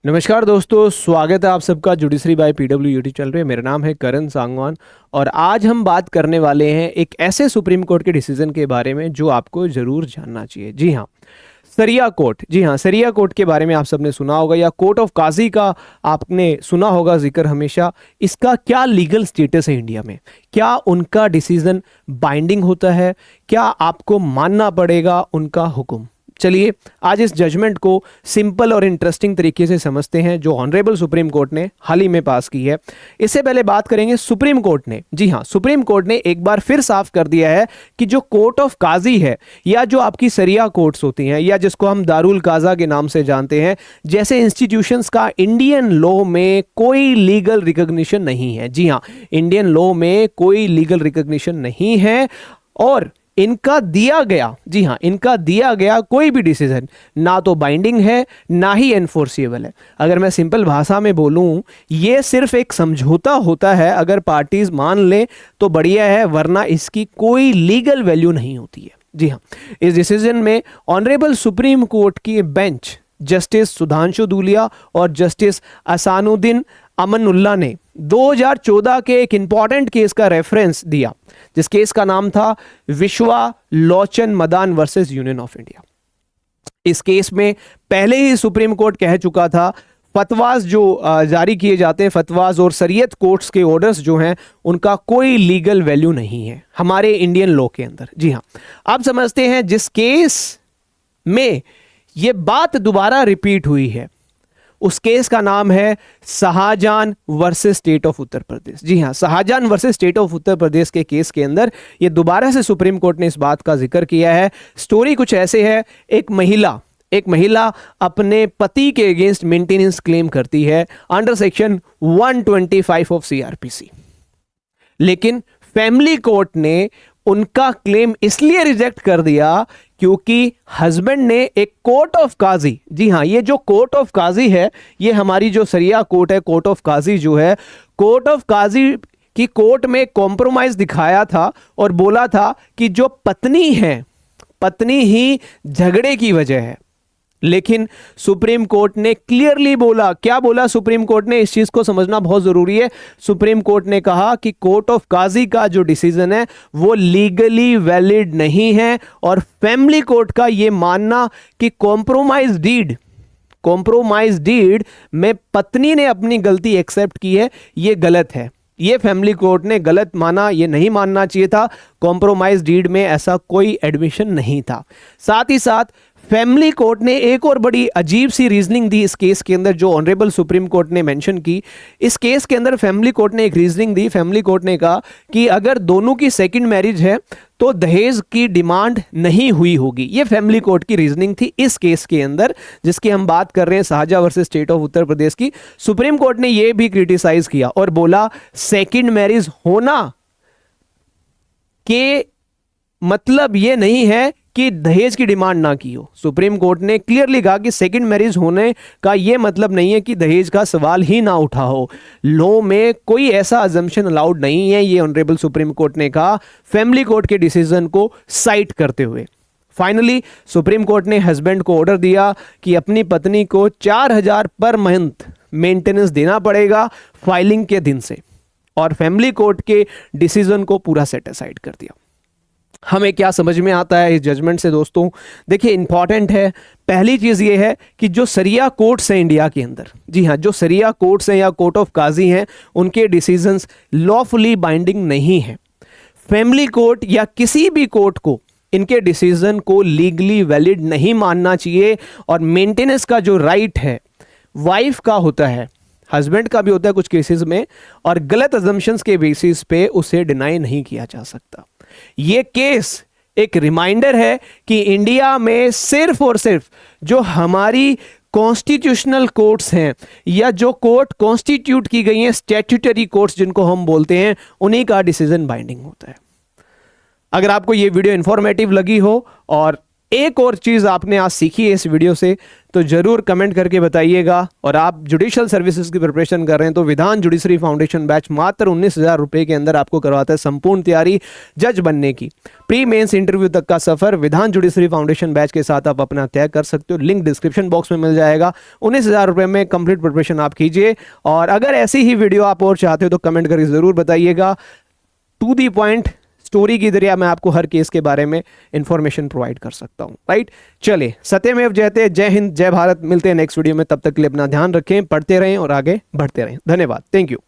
नमस्कार दोस्तों, स्वागत है आप सबका judiciary by PW YouTube channel पे। मेरा नाम है करण सांगवान और आज हम बात करने वाले हैं एक ऐसे सुप्रीम कोर्ट के डिसीजन के बारे में जो आपको ज़रूर जानना चाहिए। जी हाँ, सरिया कोर्ट। जी हाँ, सरिया कोर्ट के बारे में आप सबने सुना होगा या कोर्ट ऑफ काजी का आपने सुना होगा जिक्र हमेशा। इसका क्या लीगल स्टेटस है इंडिया में? क्या उनका डिसीजन बाइंडिंग होता है? क्या आपको मानना पड़ेगा उनका हुक्म? चलिए आज इस जजमेंट को सिंपल और इंटरेस्टिंग तरीके से समझते हैं जो ऑनरेबल सुप्रीम कोर्ट ने हाल ही में पास की है। इससे पहले बात करेंगे सुप्रीम कोर्ट ने। जी हाँ, सुप्रीम कोर्ट ने एक बार फिर साफ कर दिया है कि जो कोर्ट ऑफ काजी है या जो आपकी सरिया कोर्ट्स होती हैं या जिसको हम दारुल काजा के नाम से जानते हैं, जैसे इंस्टीट्यूशंस का इंडियन लॉ में कोई लीगल रिकॉग्निशन नहीं है। जी हाँ, इंडियन लॉ में कोई लीगल रिकॉग्निशन नहीं है और इनका दिया गया, जी हाँ, इनका दिया गया कोई भी डिसीजन ना तो बाइंडिंग है ना ही एनफोर्सिएबल है। अगर मैं सिंपल भाषा में बोलूं, ये सिर्फ एक समझौता होता है। अगर पार्टीज मान लें तो बढ़िया है, वरना इसकी कोई लीगल वैल्यू नहीं होती है। जी हाँ, इस डिसीजन में ऑनरेबल सुप्रीम कोर्ट की बेंच जस्टिस सुधांशु धूलिया और जस्टिस असानुद्दीन अमनुल्लाह ने 2014 के एक इंपॉर्टेंट केस का रेफरेंस दिया, जिस केस का नाम था Vishwa Lochan Madan versus union of India. इस केस में पहले ही सुप्रीम कोर्ट कह चुका था फतवाज जो जारी किए जाते हैं, फतवाज और शरीयत कोर्ट्स के ऑर्डर्स जो हैं, उनका कोई लीगल वैल्यू नहीं है हमारे इंडियन लॉ के अंदर। जी हाँ, आप समझते हैं जिस केस में ये बात दोबारा रिपीट हुई है उस केस का नाम है Shahjahan versus state of Uttar Pradesh. जी हाँ, Shahjahan versus state of Uttar Pradesh के केस के अंदर ये दोबारा से सुप्रीम कोर्ट ने इस बात का जिक्र किया है। स्टोरी कुछ ऐसे है, एक महिला अपने पति के अगेंस्ट मेंटेनेंस क्लेम करती है अंडर सेक्शन 125 ऑफ सीआरपीसी, लेकिन फैमिली कोर्ट ने उनका क्लेम इसलिए रिजेक्ट कर दिया क्योंकि हस्बैंड ने एक कोर्ट ऑफ काजी, जी हाँ, ये जो कोर्ट ऑफ काजी है, ये हमारी जो सरिया कोर्ट है, कोर्ट ऑफ काजी जो है, कोर्ट ऑफ काजी की कोर्ट में कॉम्प्रोमाइज दिखाया था और बोला था कि जो पत्नी है, पत्नी ही झगड़े की वजह है। लेकिन सुप्रीम कोर्ट ने क्लियरली बोला, क्या बोला सुप्रीम कोर्ट ने? इस चीज को समझना बहुत जरूरी है। सुप्रीम कोर्ट ने कहा कि कोर्ट ऑफ काजी का जो डिसीजन है वो लीगली वैलिड नहीं है और फैमिली कोर्ट का ये मानना कि कॉम्प्रोमाइज डीड में पत्नी ने अपनी गलती एक्सेप्ट की है, ये गलत है। ये फैमिली कोर्ट ने गलत माना, ये नहीं मानना चाहिए था। कॉम्प्रोमाइज डीड में ऐसा कोई एडमिशन नहीं था। साथ ही साथ फैमिली कोर्ट ने एक और बड़ी अजीब सी रीजनिंग दी इस केस के अंदर, जो ऑनरेबल सुप्रीम कोर्ट ने मेंशन की। इस केस के अंदर फैमिली कोर्ट ने एक रीजनिंग दी। फैमिली कोर्ट ने कहा कि अगर दोनों की सेकंड मैरिज है तो दहेज की डिमांड नहीं हुई होगी। ये फैमिली कोर्ट की रीजनिंग थी इस केस के अंदर, जिसकी हम बात कर रहे हैं Shahjahan versus state of Uttar Pradesh की। सुप्रीम कोर्ट ने यह भी क्रिटिसाइज किया और बोला सेकंड मैरिज होना के मतलब ये नहीं है कि दहेज की डिमांड ना की हो। सुप्रीम कोर्ट ने क्लियरली कहा कि सेकंड मैरिज होने का यह मतलब नहीं है कि दहेज का सवाल ही ना उठा हो। लॉ में कोई ऐसा अजम्पशन अलाउड नहीं है, ये ऑनरेबल सुप्रीम कोर्ट ने कहा फैमिली कोर्ट के डिसीजन को साइट करते हुए। फाइनली सुप्रीम कोर्ट ने हस्बैंड को ऑर्डर दिया कि अपनी पत्नी को 4000 पर मंथ मेंटेनेंस देना पड़ेगा फाइलिंग के दिन से, और फैमिली कोर्ट के डिसीजन को पूरा सेट असाइड कर दिया। हमें क्या समझ में आता है इस जजमेंट से दोस्तों? देखिए, इंपॉर्टेंट है। पहली चीज ये है कि जो सरिया कोर्ट्स हैं इंडिया के अंदर, जी हाँ, जो सरिया कोर्ट्स हैं या कोर्ट ऑफ काजी हैं, उनके डिसीजंस लॉफुली बाइंडिंग नहीं है। फैमिली कोर्ट या किसी भी कोर्ट को इनके डिसीजन को लीगली वैलिड नहीं मानना चाहिए। और मेंटेनेंस का जो राइट है वाइफ का होता है, हस्बैंड का भी होता है कुछ केसेस में, और गलत अजम्पशंस के बेसिस पे उसे डिनाई नहीं किया जा सकता। ये केस एक रिमाइंडर है कि इंडिया में सिर्फ और सिर्फ जो हमारी कॉन्स्टिट्यूशनल कोर्ट्स हैं या जो कोर्ट कॉन्स्टिट्यूट की गई हैं, स्टैट्यूटरी कोर्ट्स जिनको हम बोलते हैं, उन्हीं का डिसीजन बाइंडिंग होता है। अगर आपको ये वीडियो इंफॉर्मेटिव लगी हो और एक और चीज़ आपने आज सीखी है इस वीडियो से तो ज़रूर कमेंट करके बताइएगा। और आप जुडिशियल सर्विसेज की प्रिपरेशन कर रहे हैं तो विधान जुडिशरी फाउंडेशन बैच मात्र 19,000 रुपये के अंदर आपको करवाता है संपूर्ण तैयारी जज बनने की। प्री मेंस इंटरव्यू तक का सफर विधान जुडिशरी फाउंडेशन बैच के साथ आप अपना तय कर सकते हो। लिंक डिस्क्रिप्शन बॉक्स में मिल जाएगा। 19,000 रुपये में कंप्लीट प्रिपरेशन आप कीजिए। और अगर ऐसी ही वीडियो आप और चाहते हो तो कमेंट करके ज़रूर बताइएगा। टू दी पॉइंट स्टोरी की जरिए मैं आपको हर केस के बारे में इंफॉर्मेशन प्रोवाइड कर सकता हूं, राइट। चलिए, सत्यमेव जयते। जय हिंद, जय भारत। मिलते हैं नेक्स्ट वीडियो में, तब तक के लिए अपना ध्यान रखें, पढ़ते रहें और आगे बढ़ते रहें। धन्यवाद, थैंक यू।